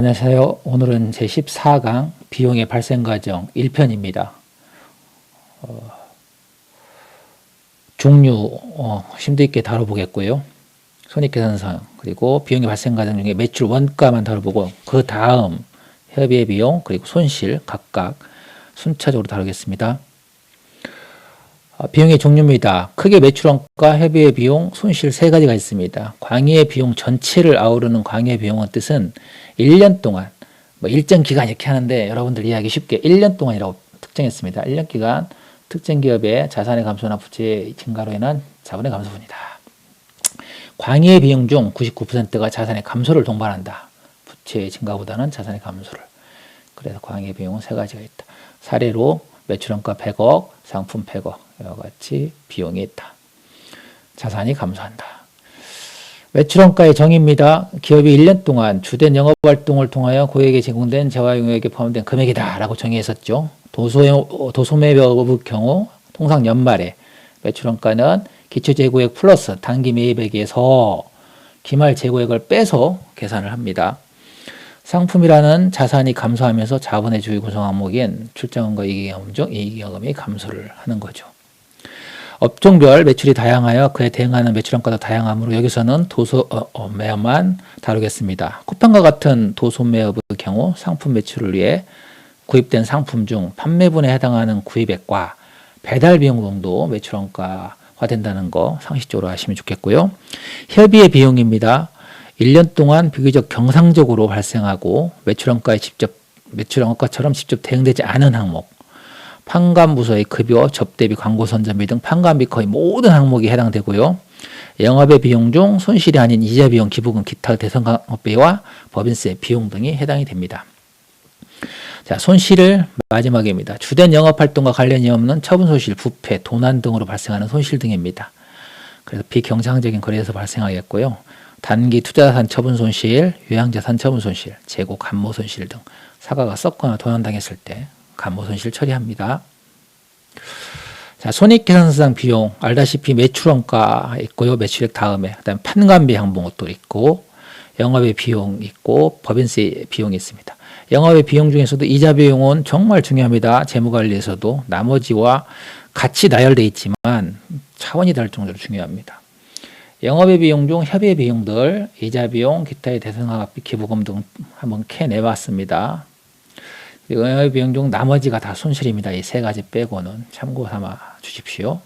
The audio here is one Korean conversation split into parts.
안녕하세요. 오늘은 제14강 비용의 발생 과정 1편입니다. 종류 심도 있게 다뤄보겠고요. 손익계산서 그리고 비용의 발생 과정 중에 매출 원가만 다뤄보고 그 다음 협의의 비용 그리고 손실 각각 순차적으로 다루겠습니다. 비용의 종류입니다. 크게 매출원가, 협의의 비용, 손실 세 가지가 있습니다. 광의의 비용 전체를 아우르는 광의의 비용은 뜻은 1년 동안, 일정 기간 이렇게 하는데 여러분들 이해하기 쉽게 1년 동안이라고 특정했습니다. 1년 기간 특정 기업의 자산의 감소나 부채의 증가로 인한 자본의 감소분이다. 광의의 비용 중 99%가 자산의 감소를 동반한다. 부채의 증가보다는 자산의 감소를. 그래서 광의의 비용은 세 가지가 있다. 사례로 매출원가 100억, 상품 100억 이와 같이 비용이 있다. 자산이 감소한다. 매출원가의 정의입니다. 기업이 1년 동안 주된 영업활동을 통하여 고객에게 제공된 재화용액에 포함된 금액이다 라고 정의했었죠. 도소매업의 경우 통상 연말에 매출원가는 기초재고액 플러스 단기 매입액에서 기말 재고액을 빼서 계산을 합니다. 상품이라는 자산이 감소하면서 자본의 주요 구성 항목인 출자금과 이익잉여금 중 이익잉여금이 감소를 하는 거죠. 업종별 매출이 다양하여 그에 대응하는 매출원가도 다양하므로 여기서는 도소매업만 다루겠습니다. 쿠팡과 같은 도소매업의 경우 상품 매출을 위해 구입된 상품 중 판매분에 해당하는 구입액과 배달 비용 정도 매출원가화 된다는 거 상식적으로 아시면 좋겠고요. 협의의 비용입니다. 1년 동안 비교적 경상적으로 발생하고 매출원가처럼 직접 대응되지 않은 항목, 판관부서의 급여, 접대비, 광고 선전비 등 판관비 거의 모든 항목이 해당되고요. 영업의 비용 중 손실이 아닌 이자 비용, 기부금, 기타 대선광업비와 법인세, 비용 등이 해당이 됩니다. 자, 손실을 마지막입니다. 주된 영업활동과 관련이 없는 처분 손실, 부패, 도난 등으로 발생하는 손실 등입니다. 그래서 비경상적인 거래에서 발생하겠고요. 단기 투자자산 처분 손실, 유양자산 처분 손실, 재고 감모 손실 등 사과가 썩거나 도난당했을 때 감모 손실 처리합니다. 자, 손익계산서상 비용 알다시피 매출원가 있고요. 매출액 다음에 그다음에 판관비 항목도 있고 영업의 비용 있고 법인세 비용이 있습니다. 영업의 비용 중에서도 이자 비용은 정말 중요합니다. 재무관리에서도 나머지와 같이 나열되어 있지만 차원이 다를 정도로 중요합니다. 영업의 비용 중 협의의 비용들, 이자 비용, 기타의 대선학비, 기부금 등 한번 캐내봤습니다. 영업의 비용 중 나머지가 다 손실입니다. 이 세 가지 빼고는 참고 삼아 주십시오.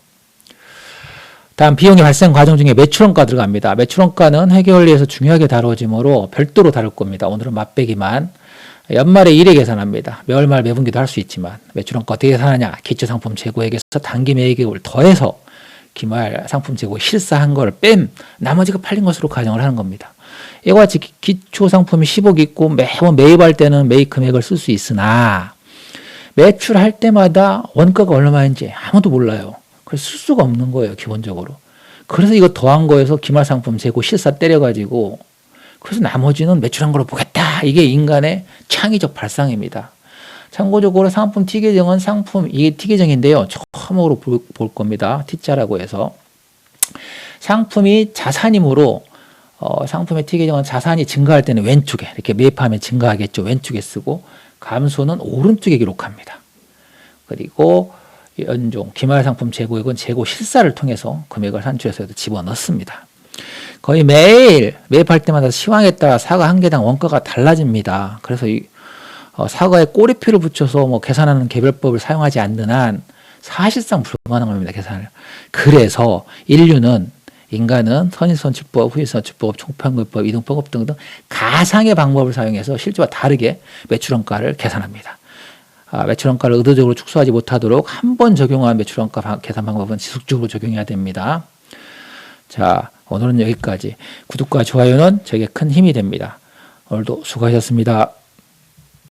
다음 비용의 발생 과정 중에 매출원가 들어갑니다. 매출원가는 회계원리에서 중요하게 다뤄지므로 별도로 다룰 겁니다. 오늘은 맛배기만. 연말에 1회 계산합니다. 매월말 매분기도 할 수 있지만 매출원가 어떻게 계산하냐. 기초상품 재고액에서 단기 매입액을 더해서 기말 상품 재고 실사한 걸 뺀 나머지가 팔린 것으로 가정을 하는 겁니다. 이와 같이 기초 상품이 10억 있고 매번 매입할 때는 매입 금액을 쓸 수 있으나 매출할 때마다 원가가 얼마인지 아무도 몰라요. 그래서 쓸 수가 없는 거예요, 기본적으로. 그래서 이거 더한 거에서 기말 상품 재고 실사 때려가지고 그래서 나머지는 매출한 걸로 보겠다. 이게 인간의 창의적 발상입니다. 참고적으로 상품 T계정은 이게 T계정인데요. 처음으로 볼 겁니다. T자라고 해서. 상품이 자산이므로, 상품의 T계정은 자산이 증가할 때는 왼쪽에, 이렇게 매입하면 증가하겠죠. 왼쪽에 쓰고, 감소는 오른쪽에 기록합니다. 그리고 연종, 기말상품 재고액은 재고 실사를 통해서 금액을 산출해서 집어넣습니다. 거의 매일 매입할 때마다 시황에 따라 사과 한 개당 원가가 달라집니다. 그래서 사과에 꼬리표를 붙여서 계산하는 개별법을 사용하지 않는 한 사실상 불가능합니다. 계산을. 그래서 인간은 선인선출법, 후인선출법, 총평급법, 이등법급 등등 가상의 방법을 사용해서 실제와 다르게 매출원가를 계산합니다. 매출원가를 의도적으로 축소하지 못하도록 한 번 적용한 매출원가 계산 방법은 지속적으로 적용해야 됩니다. 자, 오늘은 여기까지. 구독과 좋아요는 저에게 큰 힘이 됩니다. 오늘도 수고하셨습니다.